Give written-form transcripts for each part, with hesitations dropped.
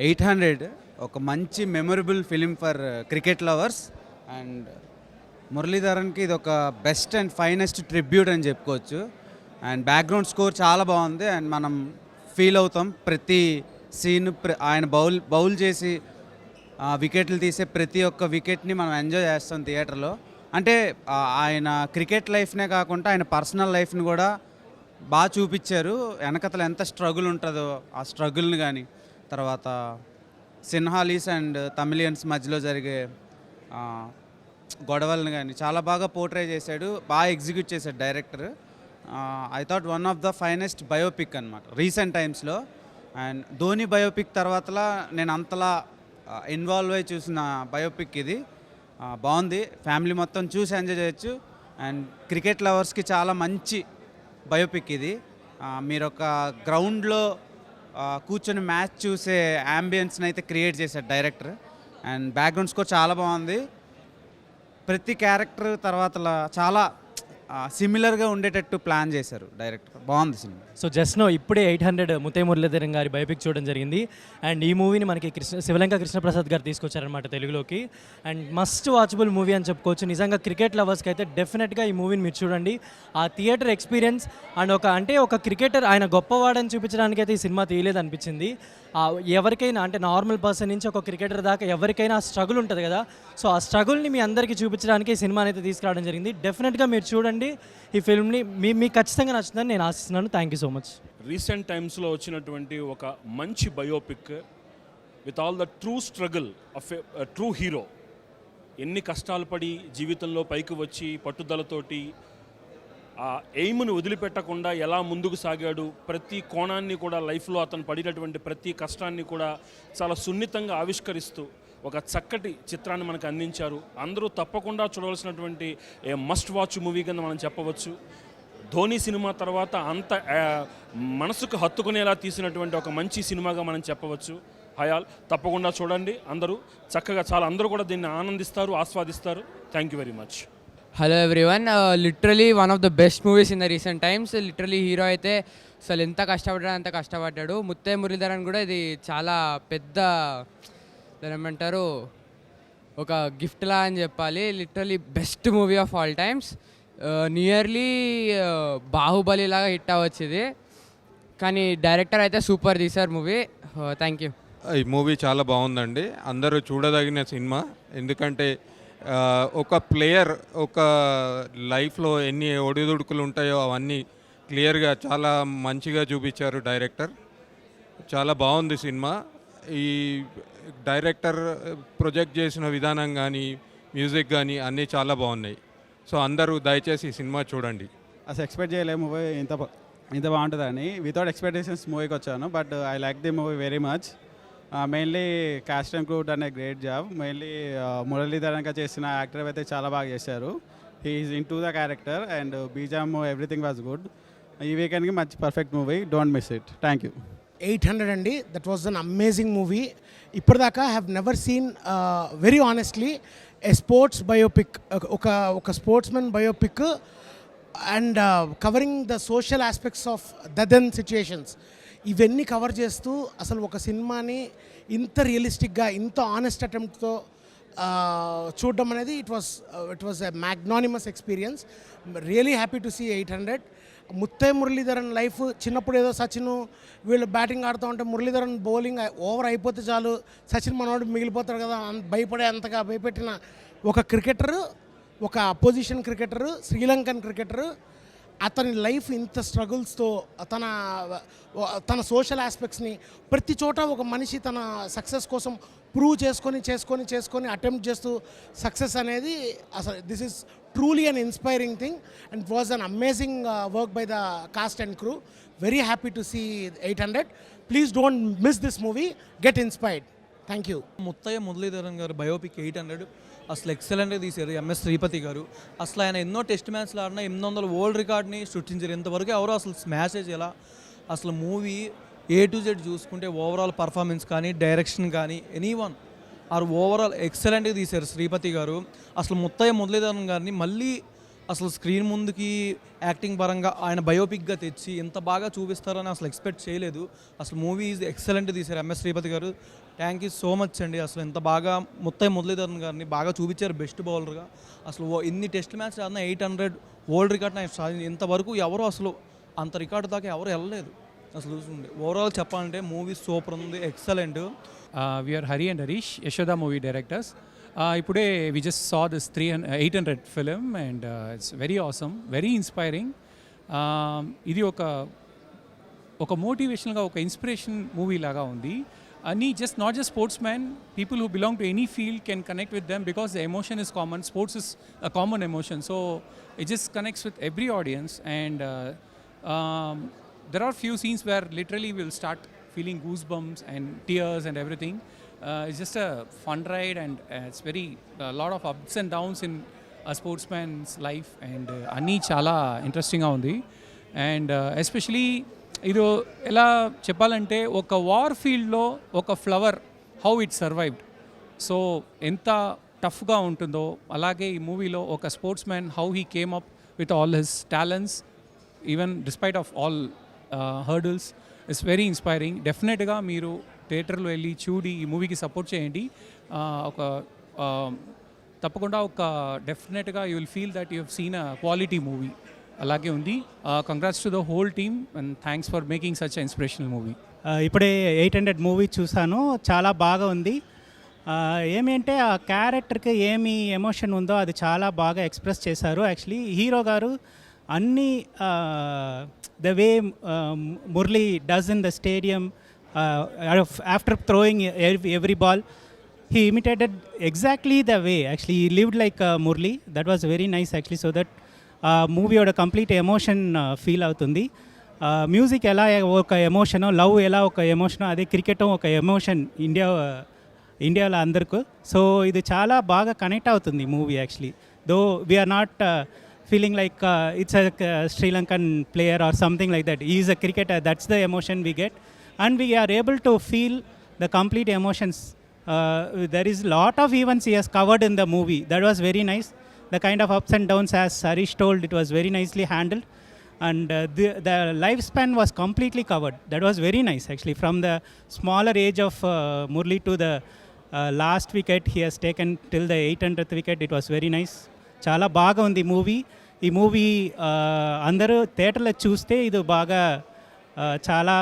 800 ఒక మంచి memorable film for cricket lovers and మురళీధరన్కి ఇది ఒక బెస్ట్ అండ్ ఫైనెస్ట్ ట్రిబ్యూట్ అని చెప్పుకోవచ్చు. అండ్ బ్యాక్గ్రౌండ్ స్కోర్ చాలా బాగుంది అండ్ మనం ఫీల్ అవుతాం ప్రతి సీన్. ఆయన బౌల్ చేసి వికెట్లు తీసే ప్రతి ఒక్క వికెట్ని మనం ఎంజాయ్ చేస్తాం థియేటర్లో. అంటే ఆయన క్రికెట్ లైఫ్నే కాకుండా ఆయన పర్సనల్ లైఫ్ని కూడా బాగా చూపించారు. వెనకతలు ఎంత స్ట్రగుల్ ఉంటుందో ఆ స్ట్రగుల్ని కానీ, తర్వాత సిన్హాలీస్ అండ్ తమిళియన్స్ మధ్యలో జరిగే గొడవలను కానీ చాలా బాగా పోర్ట్రే చేశాడు, బాగా ఎగ్జిక్యూట్ చేశాడు director. I thought one of the finest biopic అనమాట రీసెంట్ టైమ్స్లో. అండ్ ధోని బయోపిక్ తర్వాతలా నేను అంతలా ఇన్వాల్వ్ అయి చూసిన బయోపిక్ ఇది. బాగుంది, ఫ్యామిలీ మొత్తం చూసి ఎంజాయ్ చేయొచ్చు. అండ్ క్రికెట్ లవర్స్కి చాలా మంచి బయోపిక్ ఇది. మీరు ఒక గ్రౌండ్లో కూర్చొని మ్యాచ్ చూసే యాంబియన్స్ని అయితే క్రియేట్ చేశాడు డైరెక్టర్. అండ్ బ్యాక్గ్రౌండ్ స్కోర్ చాలా బాగుంది. ప్రతి క్యారెక్టర్ తర్వాత చాలా సిమిలర్గా ఉండేటట్టు ప్లాన్ చేశారు డైరెక్టర్. బాగుంది సినిమా. సో జస్ట్ నో ఇప్పుడే 800 ముత్తయ్య మురళీధరన్ గారి బయోపిక్ చూడడం జరిగింది. అండ్ ఈ మూవీని మనకి శివలంక కృష్ణప్రసాద్ గారు తీసుకొచ్చారనమాట తెలుగులోకి. అండ్ మస్ట్ వాచబుల్ మూవీ అని చెప్పుకోవచ్చు. నిజంగా క్రికెట్ లవర్స్కి అయితే డెఫినెట్గా ఈ మూవీని మీరు చూడండి. ఆ థియేటర్ ఎక్స్పీరియన్స్ అండ్ ఒక క్రికెటర్ ఆయన గొప్పవాడని చూపించడానికి అయితే ఈ సినిమా తీయలేదు అనిపించింది. ఎవరికైనా అంటే నార్మల్ పర్సన్ నుంచి ఒక క్రికెటర్ దాకా ఎవరికైనా ఆ స్ట్రగుల్ ఉంటుంది కదా, సో ఆ స్ట్రగుల్ని మీ అందరికీ చూపించడానికి ఈ సినిమాని అయితే తీసుకురావడం జరిగింది. డెఫినెట్గా మీరు చూడండి ఈ ఫిల్మ్ని. మీకు ఖచ్చితంగా నచ్చుతుందని నేను ఆశిస్తున్నాను. Thank you so much. Recent టైమ్స్లో వచ్చినటువంటి ఒక మంచి biopic with all the true struggle of a true hero. ఎన్ని కష్టాలు పడి జీవితంలో పైకి వచ్చి పట్టుదలతోటి ఆ ఎయిమ్ను వదిలిపెట్టకుండా ఎలా ముందుకు సాగాడు, ప్రతి కోణాన్ని కూడా లైఫ్లో అతను పడినటువంటి ప్రతి కష్టాన్ని కూడా చాలా సున్నితంగా ఆవిష్కరిస్తూ ఒక చక్కటి చిత్రాన్ని మనకు అందించారు. అందరూ తప్పకుండా చూడవలసినటువంటి ఏ మస్ట్ వాచ్ మూవీ కింద మనం చెప్పవచ్చు. ధోని సినిమా తర్వాత అంత మనసుకు హత్తుకునేలా తీసినటువంటి ఒక మంచి సినిమాగా మనం చెప్పవచ్చు. హయాల్ తప్పకుండా చూడండి. అందరూ చక్కగా అందరూ కూడా దీన్ని ఆనందిస్తారు, ఆస్వాదిస్తారు. Thank you very much. Hello everyone, literally one of the best movies in the recent times. Literally hero అయితే అసలు ఎంత కష్టపడ్డాడు అంత కష్టపడ్డాడు. ముత్తయ్య మురళీధరన్ కూడా ఇది చాలా పెద్ద దాని ఏమంటారు ఒక గిఫ్ట్లా అని చెప్పాలి. Literally best movie of all times. Nearly Baahubali లాగా హిట్ అవ్వచ్చు ఇది, కానీ డైరెక్టర్ అయితే సూపర్ తీశారు మూవీ. Thank you. ఈ మూవీ చాలా బాగుందండి, అందరూ చూడదగిన సినిమా. ఎందుకంటే ఒక ప్లేయర్ ఒక లైఫ్లో ఎన్ని ఒడిదుడుకులు ఉంటాయో అవన్నీ క్లియర్గా చాలా మంచిగా చూపించారు డైరెక్టర్. చాలా బాగుంది సినిమా. ఈ డైరెక్టర్ ప్రొజెక్ట్ చేసిన విధానం కానీ మ్యూజిక్ కానీ అన్నీ చాలా బాగున్నాయి. సో అందరూ దయచేసి ఈ సినిమా చూడండి. అసలు ఎక్స్పెక్ట్ చేయలేము మూవీ ఇంత బాగుంటుందని. వితౌట్ ఎక్స్పెక్టేషన్స్ మూవీకి వచ్చాను, but I like the movie very much. Mainly cast and crew done a great job. Mainly మురళీధరన్గా చేసిన యాక్టర్ అయితే చాలా బాగా చేశారు. He is in to the character and BGM everything was good. ఈ వీకెండ్కి మంచి perfect movie, don't miss it. Thank you. 800 అండి, that was an amazing movie. ఇప్పటిదాకా have never seen very honestly a sports biopic, ఒక sportsmen biopic and covering the social aspects of then situations. ఇవన్నీ cover చేస్తూ అసలు ఒక సినిమాని ఇంత రియలిస్టిక్గా ఇంత ఆనెస్ట్ అటెంప్ట్తో చూడడం అనేది it was a magnanimous experience. Really happy to see 800. Muttiah Muralitharan life చిన్నప్పుడు ఏదో సచిన్ వీళ్ళు బ్యాటింగ్ ఆడుతూ ఉంటే మురళీధరన్ బౌలింగ్ ఓవర్ అయిపోతే చాలు సచిన్ మనోడు మిగిలిపోతాడు కదా, భయపడే అంతగా భయపెట్టిన ఒక క్రికెటరు, ఒక అపోజిషన్ క్రికెటరు, శ్రీలంకన్ క్రికెటరు. అతని లైఫ్ ఇంత స్ట్రగుల్స్తో తన సోషల్ ఆస్పెక్ట్స్ని ప్రతి చోట ఒక మనిషి తన సక్సెస్ కోసం ప్రూవ్ చేసుకొని అటెంప్ట్ చేస్తూ సక్సెస్ అనేది అసలు this is truly an inspiring thing and it was an amazing work by the cast and crew. Very happy to see 800. Please don't miss this movie, get inspired. Thank you. Muttiah Muralitharan గారు biopic 800 అసలు ఎక్సలెంట్గా తీశారు. MS Sripati గారు అసలు ఆయన ఎన్నో test మ్యాచ్లు ఆడినా 800 వరల్డ్ రికార్డ్ని సృష్టించారు. ఇంతవరకు ఎవరో అసలు స్మాష్ చేయాలా. అసలు మూవీ A to Z చూసుకుంటే ఓవరాల్ పర్ఫార్మెన్స్ కానీ డైరెక్షన్ కానీ ఎనీవన్ ఆర్ ఓవరాల్ ఎక్సలెంట్గా తీశారు శ్రీపతి గారు. అసలు ముత్తయ్య మురళీధరన్ గారిని మళ్ళీ అసలు స్క్రీన్ ముందుకి యాక్టింగ్ పరంగా ఆయన బయోపిక్గా తెచ్చి ఇంత బాగా చూపిస్తారని అసలు ఎక్స్పెక్ట్ చేయలేదు. అసలు మూవీ ఈజ్ ఎక్సలెంట్ తీశారు ఎంఎస్ శ్రీపతి గారు. థ్యాంక్ యూ సో మచ్ అండి. అసలు ఇంత బాగా మురళీధరన్ గారిని బాగా చూపించారు బెస్ట్ బౌలర్గా. అసలు ఇన్ని టెస్ట్ మ్యాచ్ ఆడిన 800 వరల్డ్ రికార్డ్ ఆయన సాధించి ఇంతవరకు ఎవరు అసలు అంత రికార్డు దాకా ఎవరు వెళ్ళలేదు. అసలు ఓవరాల్ చెప్పాలంటే మూవీ సూపర్ ఉంది, excellent. We are Hari and Harish, Yashoda movie directors. Ipude we just saw this 800 film and it's very awesome, very inspiring. Idi oka motivational oka inspiration movie laga undi. Ani not just sportsmen, people who belong to any field can connect with them because the emotion is common. Sports is a common emotion, so it just connects with every audience. And there are few scenes where literally we'll start feeling goosebumps and tears and everything. It's just a fun ride and it's very a lot of ups and downs in a sportsman's life and anni chala interesting ga undi. And especially idu ela cheppalante oka war field lo oka flower how it survived, so enta tough ga untundo alage ee movie lo oka sportsman how he came up with all his talents even despite of all hurdles. It's very inspiring. డెఫినెట్గా మీరు థియేటర్లో వెళ్ళి చూడి ఈ మూవీకి support చేయండి. తప్పకుండా డెఫినెట్గా you will feel that you have seen a quality movie. అలాగే ఉంది. Congrats to the whole team and thanks for making such inspirational movie. ఇప్పుడే 800 మూవీ చూసాను, చాలా బాగా ఉంది. ఏమి అంటే ఆ క్యారెక్టర్కి ఏమి ఎమోషన్ ఉందో అది చాలా బాగా ఎక్స్ప్రెస్ చేశారు. యాక్చువల్లీ హీరో గారు అన్ని the way Murli does in the stadium after throwing every ball, he imitated exactly the way. Actually, he lived like Murli. That was very nice actually. So that movie oda complete emotion feel avutundi. Music ela oka emotion, love ela oka emotion, ade cricket oka emotion ఇండియాలో అందరికీ. So ఇది చాలా బాగా connect అవుతుంది movie actually. Though we are not feeling like it's a Sri Lankan player or something like that. He is a cricketer. That's the emotion we get, and we are able to feel the complete emotions. There is a lot of events he has covered in the movie. That was very nice. The kind of ups and downs, as Harish told, it was very nicely handled, and the lifespan was completely covered. That was very nice actually. From the smaller age of Murli to the last wicket he has taken till the 800th wicket. It was very nice. చాలా బాగా ఉంది movie. ఈ movie అందరూ థియేటర్లో చూస్తే ఇది బాగా చాలా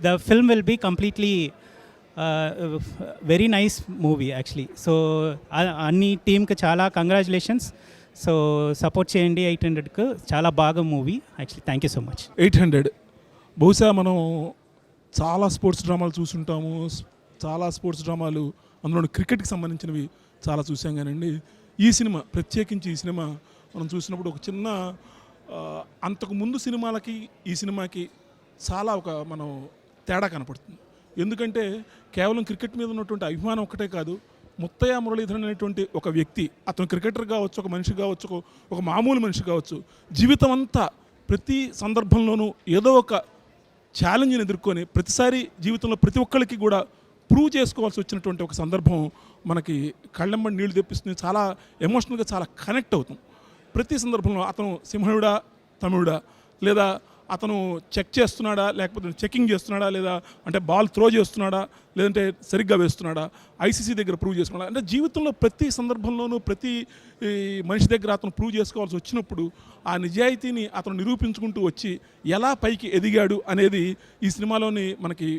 the film will be completely very nice movie actually. So అన్ని టీమ్కి చాలా కంగ్రాచులేషన్స్. సో సపోర్ట్ చేయండి 800కు. చాలా బాగా movie actually. Thank you so much. 800 బహుశా మనం చాలా స్పోర్ట్స్ డ్రామాలు చూసుంటాము. చాలా స్పోర్ట్స్ డ్రామాలు అందులో క్రికెట్కి సంబంధించినవి చాలా చూసాం. కానండి ఈ సినిమా ప్రత్యేకించి ఈ సినిమా మనం చూసినప్పుడు ఒక చిన్న అంతకు ముందు సినిమాలకి ఈ సినిమాకి చాలా మనం తేడా కనపడుతుంది. ఎందుకంటే కేవలం క్రికెట్ మీద ఉన్నటువంటి అభిమానం ఒక్కటే కాదు, ముత్తయ్య మురళీధరన్ అనేటువంటి ఒక వ్యక్తి, అతను క్రికెటర్ కావచ్చు, ఒక మనిషి కావచ్చు, ఒక మామూలు మనిషి కావచ్చు, జీవితం అంతా ప్రతి సందర్భంలోనూ ఏదో ఒక ఛాలెంజ్ని ఎదుర్కొని ప్రతిసారి జీవితంలో ప్రతి ఒక్కరికి కూడా ప్రూవ్ చేసుకోవాల్సి వచ్చినటువంటి ఒక సందర్భం మనకి కళ్ళెంబడి నీళ్లు తెప్పిస్తుంది. చాలా ఎమోషనల్గా చాలా కనెక్ట్ అవుతాం. ప్రతి సందర్భంలో అతను సింహుడా తమిళుడా, లేదా అతను చెక్ చేస్తున్నాడా, లేకపోతే చెకింగ్ చేస్తున్నాడా, లేదా అంటే బాల్ త్రో చేస్తున్నాడా, లేదంటే సరిగ్గా వేస్తున్నాడా, ఐసీసీ దగ్గర ప్రూవ్ చేసుకున్నాడా, అంటే జీవితంలో ప్రతి సందర్భంలోనూ ప్రతి మనిషి దగ్గర అతను ప్రూవ్ చేసుకోవాల్సి వచ్చినప్పుడు ఆ నిజాయితీని అతను నిరూపించుకుంటూ వచ్చి ఎలా పైకి ఎదిగాడు అనేది ఈ సినిమాలోని మనకి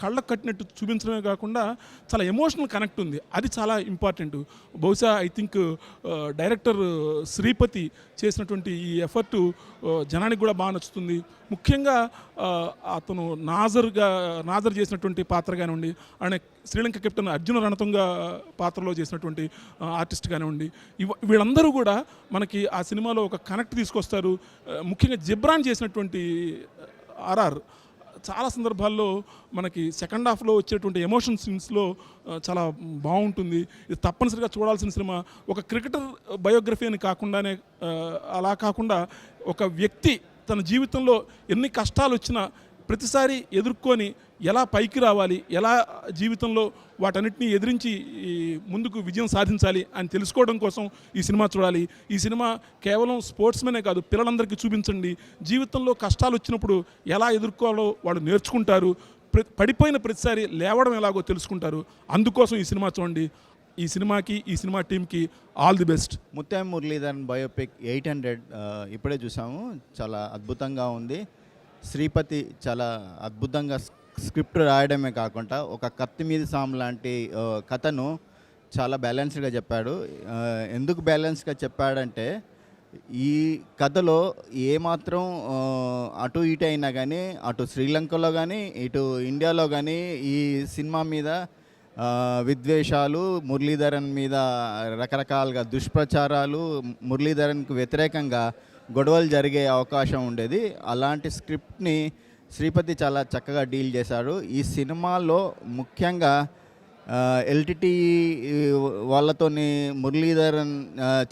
కళ్ళకు కట్టినట్టు చూపించడమే కాకుండా చాలా ఎమోషనల్ కనెక్ట్ ఉంది. అది చాలా ఇంపార్టెంట్. బహుశా ఐ థింక్ డైరెక్టర్ శ్రీపతి చేసినటువంటి ఈ ఎఫర్టు జనానికి కూడా బాగా నచ్చుతుంది. ముఖ్యంగా అతను నాజర్ చేసినటువంటి పాత్ర కానివ్వండి, ఆయన శ్రీలంక కెప్టెన్ అర్జున రణతుంగ పాత్రలో చేసినటువంటి ఆర్టిస్ట్ కానివ్వండి, వీళ్ళందరూ కూడా మనకి ఆ సినిమాలో ఒక కనెక్ట్ తీసుకొస్తారు. ముఖ్యంగా జిబ్రాన్ చేసినటువంటి ఆర్ఆర్ చాలా సందర్భాల్లో మనకి సెకండ్ హాఫ్లో వచ్చేటువంటి ఎమోషన్ సీన్స్లో చాలా బాగుంటుంది. ఇది తప్పనిసరిగా చూడాల్సిన సినిమా. ఒక క్రికెటర్ బయోగ్రఫీ అని కాకుండానే అలా కాకుండా ఒక వ్యక్తి తన జీవితంలో ఎన్ని కష్టాలు వచ్చినా ప్రతిసారి ఎదుర్కొని ఎలా పైకి రావాలి, ఎలా జీవితంలో వాటన్నిటిని ఎదిరించి ఈ ముందుకు విజయం సాధించాలి అని తెలుసుకోవడం కోసం ఈ సినిమా చూడాలి. ఈ సినిమా కేవలం స్పోర్ట్స్మెనే కాదు, పిల్లలందరికీ చూపించండి. జీవితంలో కష్టాలు వచ్చినప్పుడు ఎలా ఎదుర్కోవాలో వాళ్ళు నేర్చుకుంటారు. పడిపోయిన ప్రతిసారి లేవడం ఎలాగో తెలుసుకుంటారు. అందుకోసం ఈ సినిమా చూడండి. ఈ సినిమాకి, ఈ సినిమా టీంకి ఆల్ ది బెస్ట్. ముత్యం మురళీధరన్ బయోపిక్ 800 ఇప్పుడే చూసాము. చాలా అద్భుతంగా ఉంది. శ్రీపతి చాలా అద్భుతంగా స్క్రిప్ట్ రాయడమే కాకుండా ఒక కత్తి మీద సామ్ లాంటి కథను చాలా బ్యాలెన్స్డ్గా చెప్పాడు. ఎందుకు బ్యాలెన్స్గా చెప్పాడంటే ఈ కథలో ఏమాత్రం అటు ఇటు అయినా కానీ, అటు శ్రీలంకలో కానీ ఇటు ఇండియాలో కానీ ఈ సినిమా మీద విద్వేషాలు, మురళీధరన్ మీద రకరకాలుగా దుష్ప్రచారాలు, మురళీధరన్కు వ్యతిరేకంగా గొడవలు జరిగే అవకాశం ఉండేది. అలాంటి స్క్రిప్ట్ని శ్రీపతి చాలా చక్కగా డీల్ చేశాడు. ఈ సినిమాలో ముఖ్యంగా ఎల్టీటీ వాళ్ళతోని మురళీధరన్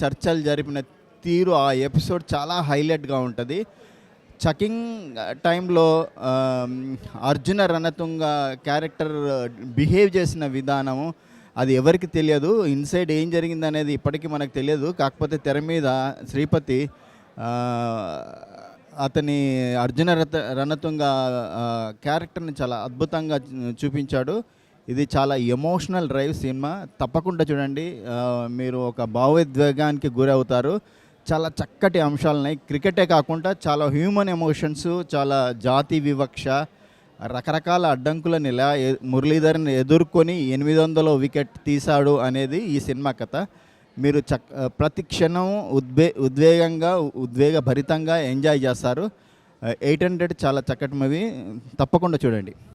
చర్చలు జరిపిన తీరు, ఆ ఎపిసోడ్ చాలా హైలైట్గా ఉంటుంది. చకింగ్ టైంలో అర్జున రణతుంగ క్యారెక్టర్ బిహేవ్ చేసిన విధానము అది ఎవరికి తెలియదు. ఇన్సైడ్ ఏం జరిగింది అనేది ఇప్పటికీ మనకు తెలియదు. కాకపోతే తెర మీద శ్రీపతి అతని అర్జున రణతుంగ క్యారెక్టర్ని చాలా అద్భుతంగా చూపించాడు. ఇది చాలా ఎమోషనల్ డ్రైవ్ సినిమా. తప్పకుండా చూడండి, మీరు ఒక భావోద్వేగానికి గురవుతారు. చాలా చక్కటి అంశాలున్నాయి. క్రికెటే కాకుండా చాలా హ్యూమన్ ఎమోషన్స్, చాలా జాతి వివక్ష, రకరకాల అడ్డంకులను ఎలా మురళీధరన్ ఎదుర్కొని 800 వికెట్ తీశాడు అనేది ఈ సినిమా కథ. మీరు ప్రతి క్షణం ఉద్వేగభరితంగా ఎంజాయ్ చేస్తారు. 800 చాలా చక్కటి మూవీ, తప్పకుండా చూడండి.